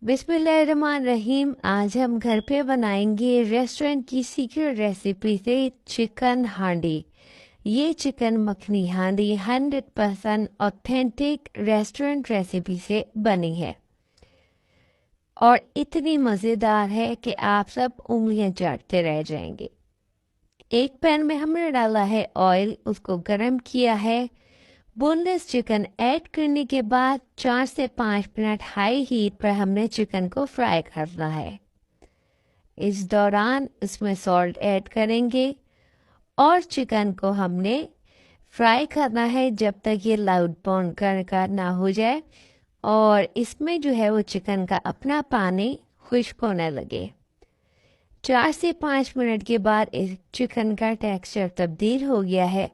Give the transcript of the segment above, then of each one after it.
बिस्मिल्लाहिर्रहमानिर्रहीम। आज हम घर पे बनाएंगे रेस्टोरेंट की सीक्रेट रेसिपी से चिकन हांडी। ये चिकन मखनी हांडी 100% ऑथेंटिक रेस्टोरेंट रेसिपी से बनी है और इतनी मज़ेदार है कि आप सब उंगलियां चाटते रह जाएंगे। एक पैन में हमने डाला है ऑयल, उसको गरम किया है। बोनलेस चिकन ऐड करने के बाद 4 से 5 मिनट हाई हीट पर हमने चिकन को फ्राई करना है। इस दौरान इसमें सॉल्ट ऐड करेंगे और चिकन को हमने फ्राई करना है जब तक ये लाउड ब्राउन का ना हो जाए और इसमें जो है वो चिकन का अपना पानी खुश्क होने लगे। 4 से 5 मिनट के बाद इस चिकन का टेक्सचर तब्दील हो गया है।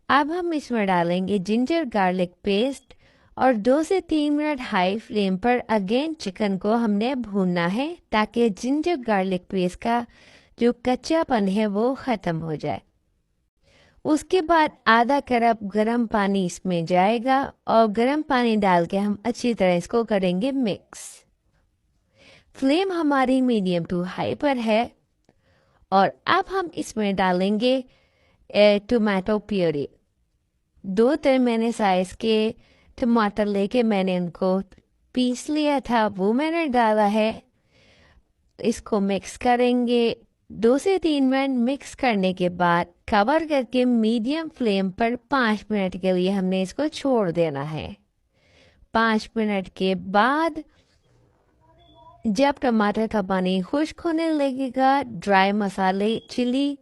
अब हम इसमें डालेंगे जिंजर गार्लिक पेस्ट और 2 से 3 मिनट हाई फ्लेम पर अगेन चिकन को हमने भूनना है ताकि जिंजर गार्लिक पेस्ट का जो कच्चापन है वो ख़त्म हो जाए। उसके बाद आधा कप गरम पानी इसमें जाएगा और गरम पानी डाल के हम अच्छी तरह इसको करेंगे मिक्स। फ्लेम हमारी मीडियम टू हाई पर है और अब हम इसमें डालेंगे टोमेटो प्यूरी। 2 दरमियाने साइज के टमाटर लेके मैंने उनको पीस लिया था, वो मैंने डाला है। इसको मिक्स करेंगे। 2 से 3 मिनट मिक्स करने के बाद कवर करके मीडियम फ्लेम पर 5 मिनट के लिए हमने इसको छोड़ देना है। 5 मिनट के बाद जब टमाटर का पानी खुश्क होने लगेगा, ड्राई मसाले, chilli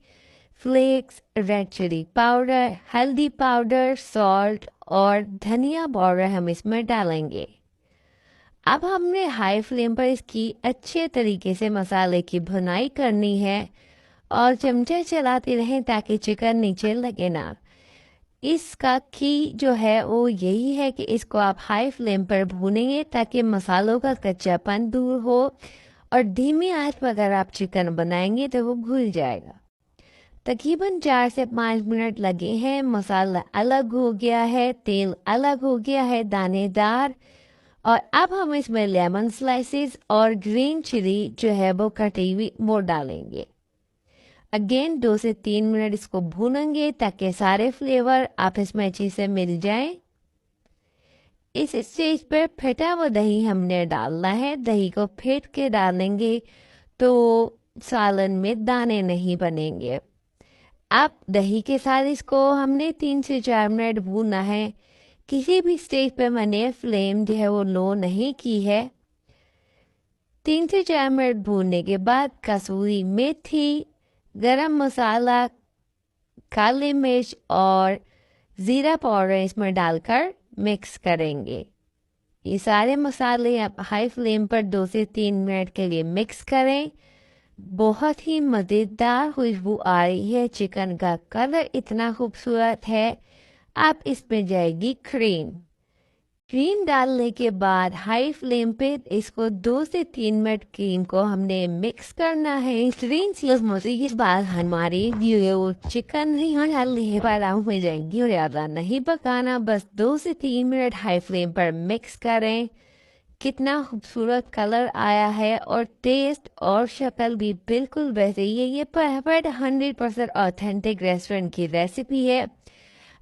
flakes, red chilli powder, हल्दी पाउडर, सॉल्ट और धनिया पाउडर हम इसमें डालेंगे। अब हमने हाई फ्लेम पर इसकी अच्छे तरीके से मसाले की भुनाई करनी है और चमचा चलाते रहें ताकि चिकन नीचे लगे ना। इसका की जो है वो यही है कि इसको आप हाई फ्लेम पर भूनेंगे ताकि मसालों का कच्चापन दूर हो और धीमी आंच पर अगर आप चिकन बनाएंगे तो वो भूल जाएगा। तकरीबन 4 से 5 मिनट लगे हैं। मसाला अलग हो गया है, तेल अलग हो गया है दानेदार, और अब हम इसमें लेमन स्लाइसेस और ग्रीन चिली जो है वो कटी हुई वो डालेंगे। अगेन 2 से 3 मिनट इसको भूनेंगे ताकि सारे फ्लेवर आप इसमें अच्छे से मिल जाएं। इस स्टेज पर फेटा हुआ दही हमने डालना है। दही को फेंट के डालेंगे तो सालन में दाने नहीं बनेंगे। अब दही के साथ इसको हमने 3 से 4 मिनट भूनना है। किसी भी स्टेज पे मैंने फ्लेम जो है वो लो नहीं की है। 3 से 4 मिनट भूनने के बाद कसूरी मेथी, गरम मसाला, काली मिर्च और ज़ीरा पाउडर इसमें डालकर मिक्स करेंगे। ये सारे मसाले आप हाई फ्लेम पर 2 से 3 मिनट के लिए मिक्स करें। बहुत ही मज़ेदार खुशबू आ रही है। चिकन का कलर इतना खूबसूरत है। आप इसमें जाएगी क्रीम डालने के बाद हाई फ्लेम पे इसको 2 से 3 मिनट क्रीम को हमने मिक्स करना है। इस बार हमारी वो चिकन नहीं डालनी है पर हो जाएगी और ज़्यादा नहीं पकाना, बस 2 से 3 मिनट हाई फ्लेम पर मिक्स करें। कितना खूबसूरत कलर आया है और टेस्ट और शक्ल भी बिल्कुल वैसे ही है। ये परफेक्ट 100% ऑथेंटिक रेस्टोरेंट की रेसिपी है।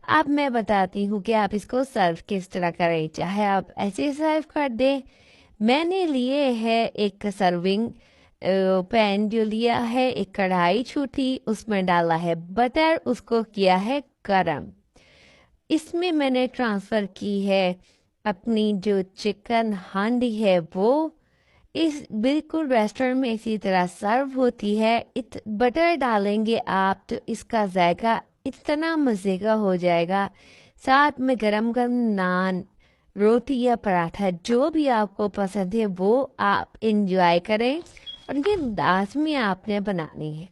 अब मैं बताती हूँ कि आप इसको सर्व किस तरह करें। चाहे आप ऐसे सर्व कर दें, मैंने लिए है एक सर्विंग पैन जो लिया है, एक कढ़ाई छोटी, उसमें डाला है बटर, उसको किया है गरम। इसमें मैंने ट्रांसफ़र की है अपनी जो चिकन हांडी है वो। इस बिल्कुल रेस्टोरेंट में इसी तरह सर्व होती है। बटर डालेंगे आप तो इसका जायका इतना मज़े का हो जाएगा। साथ में गरम गरम नान, रोटी या पराठा जो भी आपको पसंद है वो आप इंजॉय करें और ये लाजमी आपने बनानी है।